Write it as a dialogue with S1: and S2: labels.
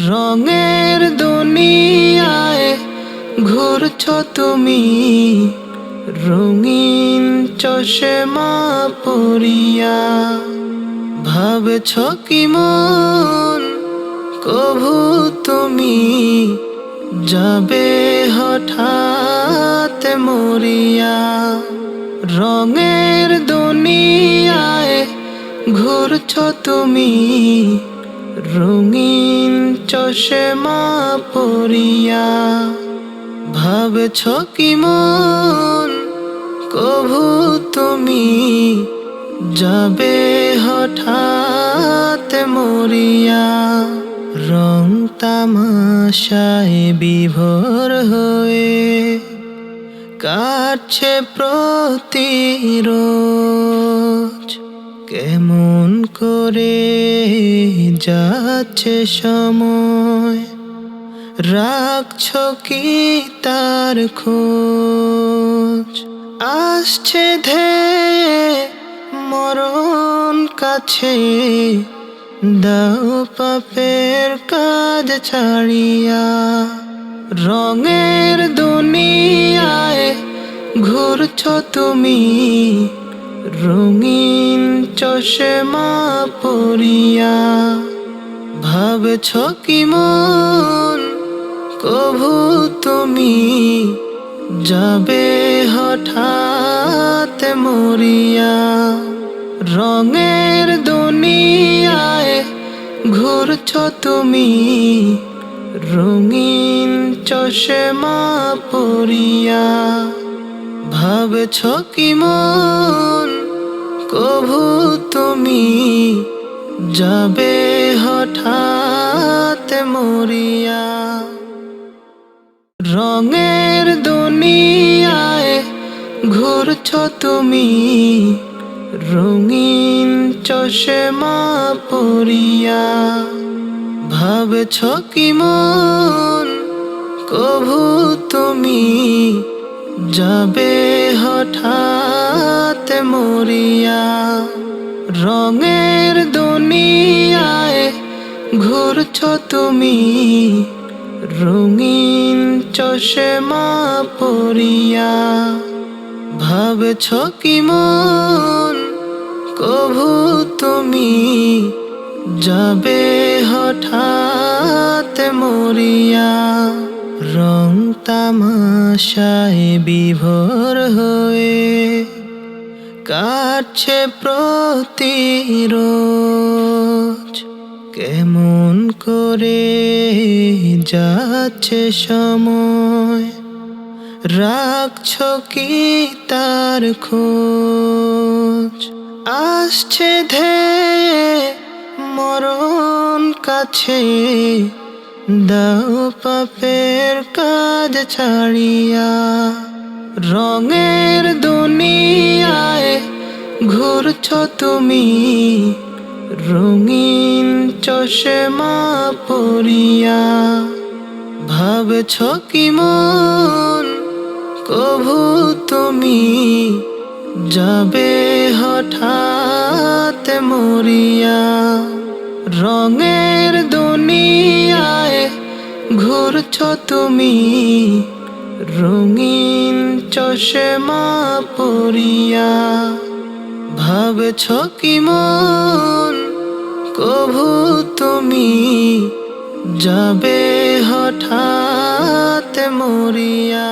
S1: রঙের দুনিয়ায় ঘুরছো তুমি, রঙিন চশমা পরিয়া। ভাবছো কি মন কভু তুমি যাবে হঠাৎ মরিয়া। রঙের দুনিয়ায় ঘুরছো তুমি, রঙিন চশমা পরিয়া। ভাবছো কি মন কভু তুমি যাবে হঠাৎ মরিয়া। রং তামাশায় বিভোর হয়ে কাটছে প্রতিরোজ। কেমন করে যাচ্ছে সময়, রাখছো কি তার খোঁজ? আসছে ধেয়ে মরণ কাছে, দাও পাপের কাজ ছাড়িয়া। রঙের দুনিয়ায় ঘুরছো তুমি, রঙিন চশমা পরিয়া। ভাবছো কি মন কভু তুমি যাবে হঠাৎ মরিয়া। রঙের দুনিয়ায় ঘুরছো তুমি, রঙিন চশমা পরিয়া। ভাবছো কি মন কভু তুমি যাবে হঠাৎ মরিয়া। রঙের দুনিয়ায় ঘুরছো তুমি, রঙিন চশমা পরিয়া। ভাবছো কি মন কভু তুমি যাবে হঠাৎ মরিয়া। রঙের দুনিয়ায় ঘুরছো তুমি, রঙিন চশমা পরিয়া। ভাবছো কি মন কভু তুমি যাবে হঠাৎ মরিয়া। রং তামাশায় বিভোর হয়ে কাটছে প্রতিরোজ। কেমন করে যাচ্ছে সময়, রাখছো কি তার খোঁজ? আসছে ধেয়ে মরণ কাছে, দাও পাপের কাজ ছাড়িয়া। রঙের দুনিয়ায় ঘুরছো তুমি, রঙিন চশমা পরিয়া। ভাবছো কি মন কভু তুমি যাবে হঠাৎ মরিয়া। রঙের দুনিয়ায় ঘুরছো তুমি, রঙিন চশমা পরিয়া। ভাবছো কি মন কভু তুমি যাবে হঠাৎ মরিয়া।